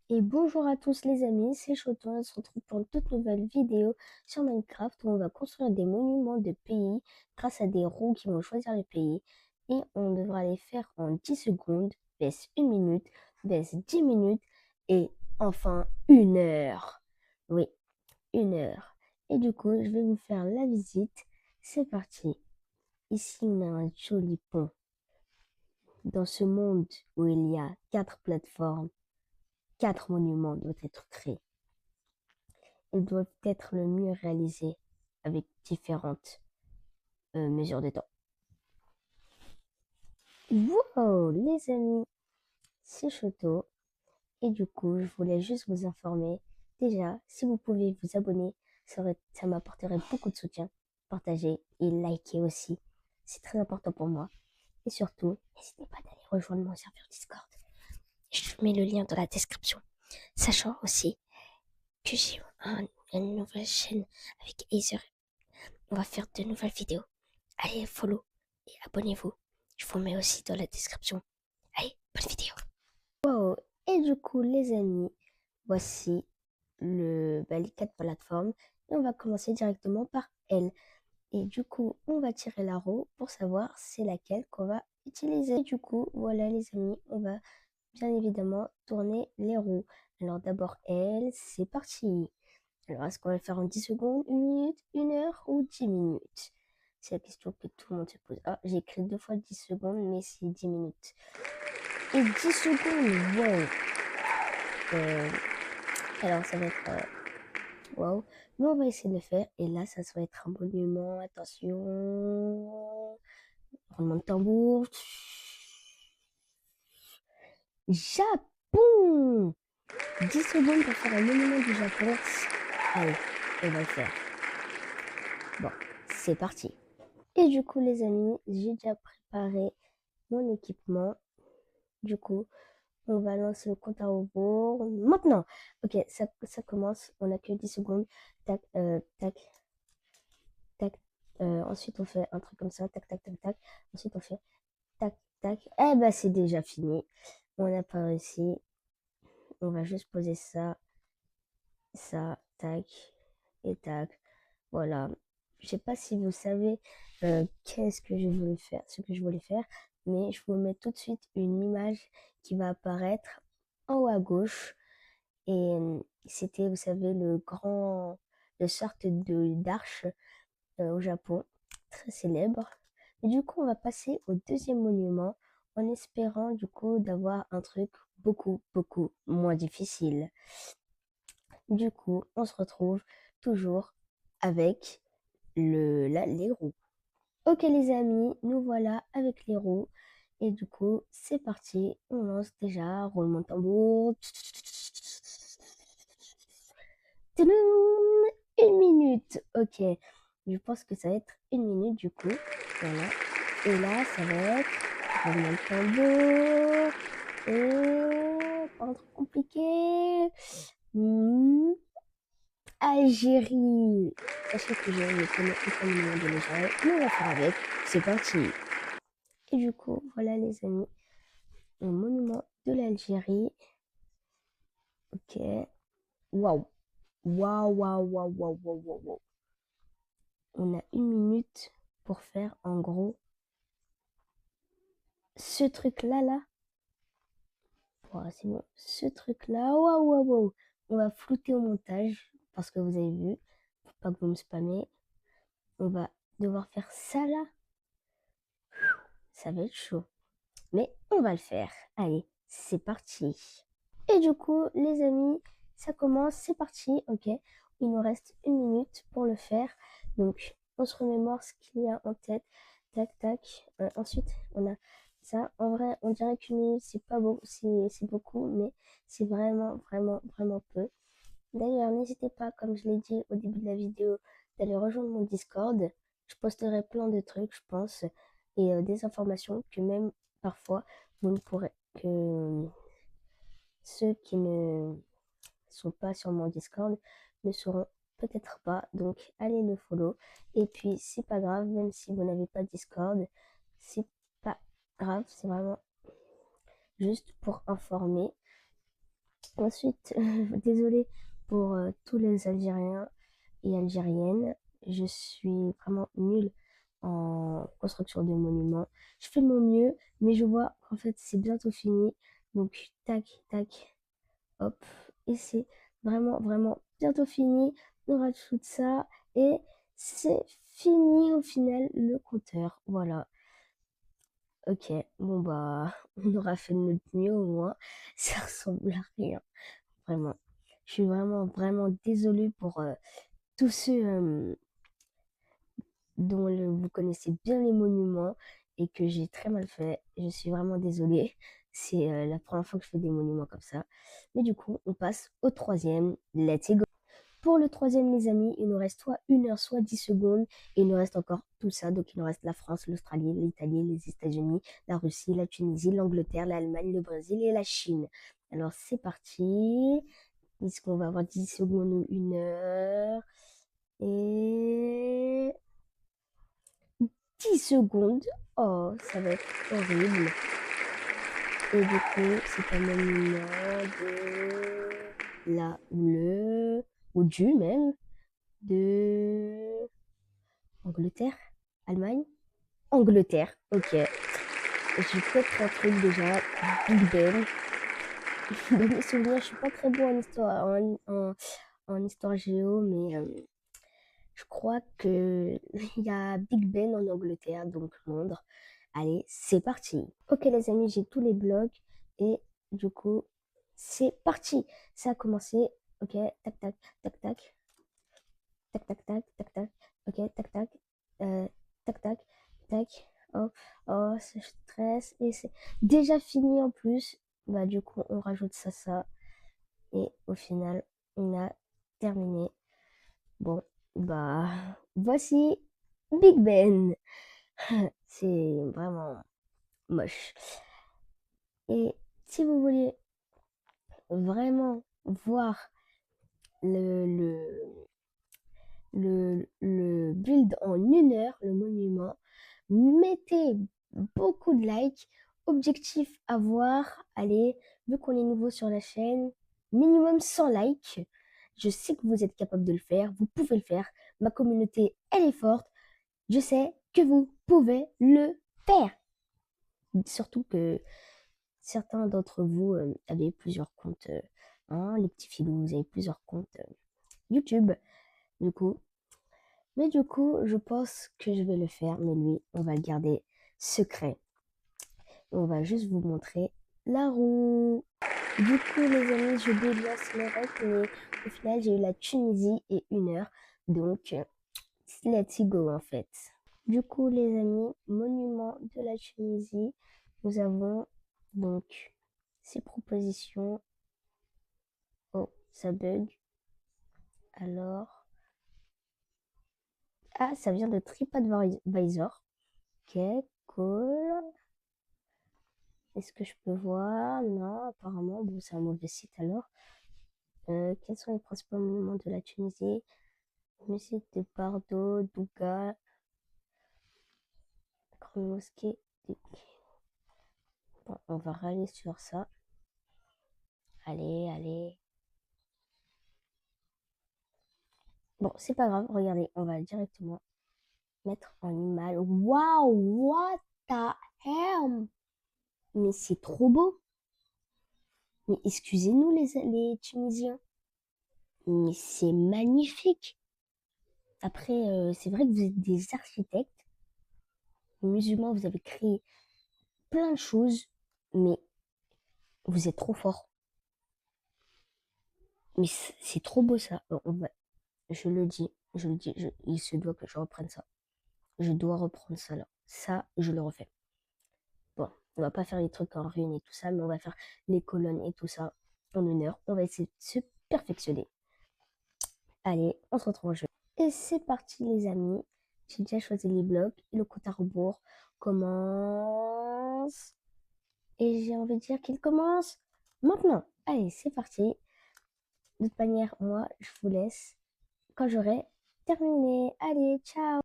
Et bonjour à tous les amis, c'est Choto, on se retrouve pour une toute nouvelle vidéo sur Minecraft où on va construire des monuments de pays grâce à des roues qui vont choisir les pays et on devra les faire en 10 secondes, vs 1 minute, vs 10 minutes et enfin 1 heure. Oui, 1 heure. Et du coup, je vais vous faire la visite. C'est parti. Ici, on a un joli pont. Dans ce monde où il y a 4 plateformes, 4 monuments doivent être créés. Ils doivent être le mieux réalisés avec différentes mesures de temps. Wow, les amis, c'est Choto. Et du coup, je voulais juste vous informer. Déjà, si vous pouvez vous abonner, ça m'apporterait beaucoup de soutien. Partagez et likez aussi. C'est très important pour moi. Et surtout, n'hésitez pas d'aller rejoindre mon serveur Discord. Je vous mets le lien dans la description. Sachant aussi que j'ai une nouvelle chaîne avec Aether. On va faire de nouvelles vidéos. Allez, follow et abonnez-vous. Je vous mets aussi dans la description. Allez, bonne vidéo. Wow. Et du coup, les amis, voici les 4 plateformes. Et on va commencer directement par L. Et du coup, on va tirer la roue pour savoir c'est laquelle qu'on va utiliser. Et du coup, voilà les amis, on va bien évidemment tourner les roues. Alors d'abord L, c'est parti. Alors, est-ce qu'on va le faire en 10 secondes, 1 minute, 1 heure ou 10 minutes? C'est la question que tout le monde se pose. Ah, j'ai écrit 2 fois 10 secondes, mais c'est 10 minutes. Et 10 secondes, wow! Euh, alors, ça va être wow. Mais on va essayer de le faire. Et là, ça va être un monument. Attention. Roulement de tambour. Japon! 10 secondes pour faire un monument du Japon. Allez, on va le faire. Bon, c'est parti. Et du coup, les amis, j'ai déjà préparé mon équipement. Du coup, on va lancer le compte à rebours. Maintenant, ok, ça commence. On n'a que 10 secondes. Tac, tac, tac. Ensuite, on fait un truc comme ça. Tac, tac, tac, tac. Ensuite, on fait tac, tac. Eh ben, c'est déjà fini. On n'a pas réussi. On va juste poser ça, tac, et tac. Voilà. Je sais pas si vous savez qu'est-ce que je voulais faire, ce que je voulais faire, mais je vous mets tout de suite une image qui va apparaître en haut à gauche. Et c'était, vous savez, le sorte de d'arche au Japon, très célèbre. Et du coup, on va passer au deuxième monument en espérant du coup d'avoir un truc beaucoup, beaucoup moins difficile. Du coup, on se retrouve toujours avec les roues. Ok les amis, nous voilà avec les roues. Et du coup, c'est parti. On lance déjà, roulement de tambour. Tadam. 1 minute. Ok, je pense que ça va être 1 minute du coup. Voilà. Et là, ça va être roulement de tambour. Et pas trop compliqué. Algérie. Sachez que je ne connais aucun numéro de l'Algérie, mais on va faire avec. C'est parti. Et du coup, voilà les amis, le monument de l'Algérie. Ok. Waouh. Waouh, waouh, waouh, waouh, waouh, waouh, waouh. On a 1 minute pour faire en gros ce truc-là, là. Voilà, c'est bon. Ce truc-là, waouh, waouh, waouh. On va flouter au montage parce que vous avez vu, faut pas que vous me spammez. On va devoir faire ça là. Ça va être chaud. Mais on va le faire. Allez, c'est parti. Et du coup, les amis, ça commence, c'est parti, ok. Il nous reste 1 minute pour le faire. Donc, on se remémore ce qu'il y a en tête. Tac, tac. Ensuite, on a ça. En vrai, on dirait qu'1 minute, c'est pas beau, c'est beaucoup, mais c'est vraiment, vraiment, vraiment peu. D'ailleurs, n'hésitez pas, comme je l'ai dit au début de la vidéo, d'aller rejoindre mon Discord. Je posterai plein de trucs, je pense, et des informations que même parfois vous ne pourrez que ceux qui ne sont pas sur mon Discord ne sauront peut-être pas. Donc allez le follow. Et puis c'est pas grave, même si vous n'avez pas Discord, c'est pas grave, c'est vraiment juste pour informer. Ensuite, désolée pour tous les Algériens et Algériennes. Je suis vraiment nulle en construction de monuments. Je fais de mon mieux, mais je vois qu'en fait c'est bientôt fini. Donc tac, tac, hop. Et c'est vraiment, vraiment bientôt fini. On rajoute ça et c'est fini au final le compteur. Voilà. Ok, bon bah, on aura fait de notre mieux au moins. Ça ressemble à rien. Vraiment. Je suis vraiment, vraiment désolée pour tous ceux dont vous connaissez bien les monuments et que j'ai très mal fait. Je suis vraiment désolée. C'est la première fois que je fais des monuments comme ça. Mais du coup, on passe au troisième. Let's go. Pour le troisième, les amis, il nous reste soit 1 heure, soit 10 secondes. Et il nous reste encore tout ça. Donc, il nous reste la France, l'Australie, l'Italie, les États-Unis, la Russie, la Tunisie, l'Angleterre, l'Allemagne, le Brésil et la Chine. Alors, c'est parti. Est-ce qu'on va avoir 10 secondes ou 1 heure? Et 10 secondes. Oh, ça va être horrible. Et du coup, c'est un monument de la ou le ou du même de Angleterre, Allemagne, Angleterre. Ok. J'ai peut-être un truc déjà. Big Ben. Dans mes souvenirs, je suis pas très bon en histoire, en histoire géo, mais je crois que il y a Big Ben en Angleterre, donc Londres. Allez, c'est parti. Ok les amis, j'ai tous les blocs et du coup, c'est parti. Ça a commencé. Ok, tac tac tac tac tac tac tac tac tac. Ok, tac tac tac tac tac. Oh, oh, c'est stress et c'est déjà fini en plus. Bah du coup, on rajoute ça et au final, on a terminé. Bon, bah, voici Big Ben. C'est vraiment moche. Et si vous voulez vraiment voir le, le, le build en 1 heure, le monument, mettez beaucoup de likes. Objectif à voir, allez, vu qu'on est nouveau sur la chaîne, minimum 100 likes. Je sais que vous êtes capable de le faire, vous pouvez le faire. Ma communauté, elle est forte. Je sais que vous pouvez le faire. Surtout que certains d'entre vous avez plusieurs comptes, hein, les petits filous, vous avez plusieurs comptes YouTube, du coup. Mais du coup, je pense que je vais le faire, mais lui, on va le garder secret. On va juste vous montrer la roue. Du coup, les amis, je déviance le reste, mais au final, j'ai eu la Tunisie et 1 heure. Donc, let's go en fait. Du coup, les amis, monument de la Tunisie, nous avons donc ces propositions. Oh, ça bug. Alors, ah, ça vient de TripAdvisor. Ok, cool. Est-ce que je peux voir? Non, apparemment, bon, c'est un mauvais site alors. Quels sont les principaux monuments de la Tunisie? Musée de Bardo, Douga, Grande Mosquée. Bon, on va râler sur ça. Allez, allez. Bon, c'est pas grave, regardez, on va directement mettre en image. Waouh, what the hell? Mais c'est trop beau. Mais excusez-nous les Tunisiens. Mais c'est magnifique. Après, c'est vrai que vous êtes des architectes. Les musulmans, vous avez créé plein de choses, mais vous êtes trop forts. Mais c'est trop beau ça. Je le dis, il se doit que je reprenne ça. Je dois reprendre ça là. Ça, je le refais. Bon, on va pas faire les trucs en ruine et tout ça, mais on va faire les colonnes et tout ça en 1 heure. On va essayer de se perfectionner. Allez, on se retrouve au jeu. Et c'est parti les amis. J'ai déjà choisi les blocs et le compte à rebours commence. Et j'ai envie de dire qu'il commence maintenant. Allez, c'est parti. De toute manière, moi, je vous laisse quand j'aurai terminé. Allez, ciao!